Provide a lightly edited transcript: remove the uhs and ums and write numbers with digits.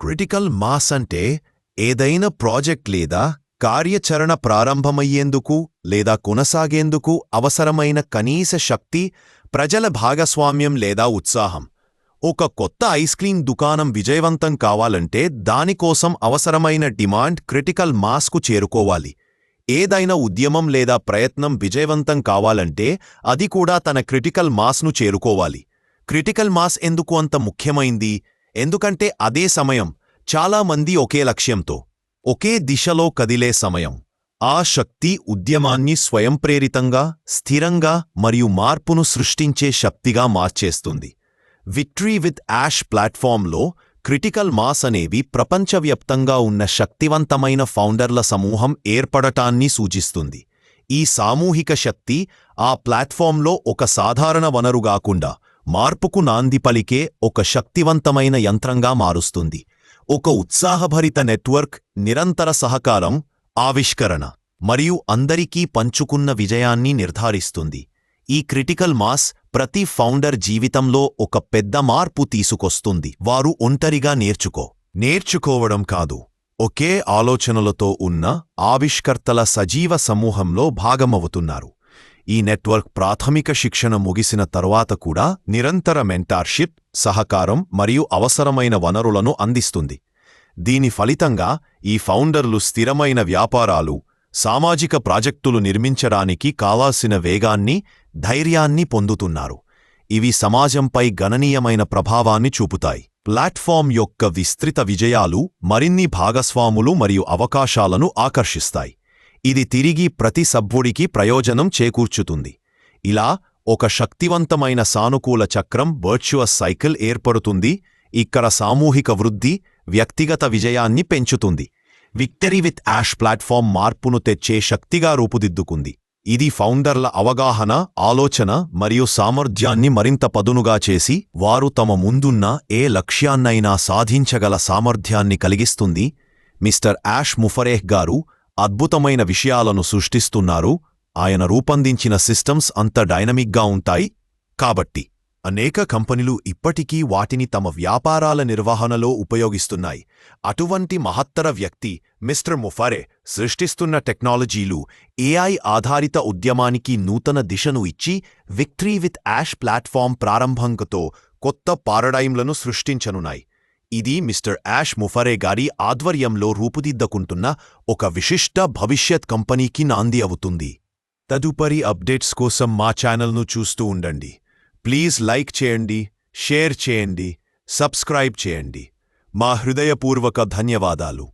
Critical mass అంటే ఏదైనా project లేదా కార్యాచరణ ప్రారంభమయ్యేందుకు లేదా కొనసాగేందుకు అవసరమైన కనీస శక్తి, ప్రజల భాగస్వామ్యం లేదా ఉత్సాహం. ఒక కొత్త ఐస్ క్రీం దుకాణం విజయవంతం కావాలంటే దానికోసం అవసరమైన డిమాండ్ క్రిటికల్ మాస్కు చేరుకోవాలి. ఏదైనా ఉద్యమం లేదా ప్రయత్నం విజయవంతం కావాలంటే అది కూడా తన క్రిటికల్ మాస్ను చేరుకోవాలి. క్రిటికల్ మాస్ ఎందుకు అంత ముఖ్యమైంది? ఎందుకంటే అదే సమయం, చాలామంది ఒకే లక్ష్యంతో ఒకే దిశలో కదిలే సమయం. ఆ శక్తి ఉద్యమాన్ని స్వయంప్రేరితంగా, స్థిరంగా మరియు మార్పును సృష్టించే శక్తిగా మార్చేస్తుంది. విక్టరీ విత్ యాష్ ప్లాట్ఫామ్లో క్రిటికల్ మాస్ అనేవి ప్రపంచవ్యాప్తంగా ఉన్న శక్తివంతమైన ఫౌండర్ల సమూహం ఏర్పడటాన్ని సూచిస్తుంది. ఈ సామూహిక శక్తి ఆ ప్లాట్ఫామ్లో ఒక సాధారణ వనరు కాకుండా మార్పుకు నాంది పలికే ఒక శక్తివంతమైన యంత్రంగా మారుస్తుంది. ఒక ఉత్సాహభరిత నెట్వర్క్, నిరంతర సహకారం, ఆవిష్కరణ మరియు అందరికీ పంచుకున్న విజయాన్ని నిర్ధారిస్తుంది. ఈ క్రిటికల్ మాస్ ప్రతి ఫౌండర్ జీవితంలో ఒక పెద్ద మార్పు తీసుకొస్తుంది. వారు ఒంటరిగా నేర్చుకోవడం కాదు, ఒకే ఆలోచనలతో ఉన్న ఆవిష్కర్తల సజీవ సమూహంలో భాగమవుతున్నారు. ఈ నెట్వర్క్ ప్రాథమిక శిక్షణ ముగిసిన తరువాత కూడా నిరంతర మెంటార్షిప్, సహకారం మరియు అవసరమైన వనరులను అందిస్తుంది. దీని ఫలితంగా ఈ ఫౌండర్లు స్థిరమైన వ్యాపారాలు, సామాజిక ప్రాజెక్టులు నిర్మించడానికి కావాల్సిన వేగాన్ని, ధైర్యాన్ని పొందుతున్నారు. ఇవి సమాజంపై గణనీయమైన ప్రభావాన్ని చూపుతాయి. ప్లాట్ఫామ్ యొక్క విస్తృత విజయాలు మరిన్ని భాగస్వాములు మరియు అవకాశాలను ఆకర్షిస్తాయి. ఇది తిరిగి ప్రతి సభ్యుడికి ప్రయోజనం చేకూర్చుతుంది. ఇలా ఒక శక్తివంతమైన సానుకూల చక్రం, వర్చువస్ సైకిల్ ఏర్పడుతుంది. ఇక్కడ సామూహిక వృద్ధి వ్యక్తిగత విజయాన్ని పెంచుతుంది. విక్టరీ విత్ యాష్ ప్లాట్ఫామ్ మార్పును తెచ్చే శక్తిగా రూపుదిద్దుకుంది. ఇది ఫౌండర్ల అవగాహన, ఆలోచన మరియు సామర్థ్యాన్ని మరింత పదునుగా చేసి వారు తమ ముందున్న ఏ లక్ష్యాన్నైనా సాధించగల సామర్థ్యాన్ని కలిగిస్తుంది. మిస్టర్ యాష్ ముఫరేహ్ గారు అద్భుతమైన విషయాలను సృష్టిస్తున్నారు. ఆయన రూపొందించిన సిస్టమ్స్ అంత డైనమిక్గా ఉంటాయి కాబట్టి అనేక కంపెనీలు ఇప్పటికీ వాటిని తమ వ్యాపారాల నిర్వహణలో ఉపయోగిస్తున్నాయి. అటువంటి మహత్తర వ్యక్తి మిస్టర్ ముఫరే సృష్టిస్తున్న టెక్నాలజీలు ఏఐ ఆధారిత ఉద్యమానికి నూతన దిశను ఇచ్చి విక్టరీ విత్ యాష్ ప్లాట్ఫామ్ ప్రారంభంతో కొత్త పారడైమ్లను సృష్టించనున్నాయి. ఇది మిస్టర్ యాష్ ముఫరే గారి ఆధ్వర్యంలో రూపుదిద్దుకుంటున్న ఒక విశిష్ట భవిష్యత్ కంపెనీకి నాంది అవుతుంది. తదుపరి అప్డేట్స్ కోసం మా ఛానల్ను చూస్తూ ఉండండి. ప్లీజ్ లైక్ చేయండి, షేర్ చేయండి, సబ్స్క్రైబ్ చేయండి. మా హృదయపూర్వక ధన్యవాదాలు.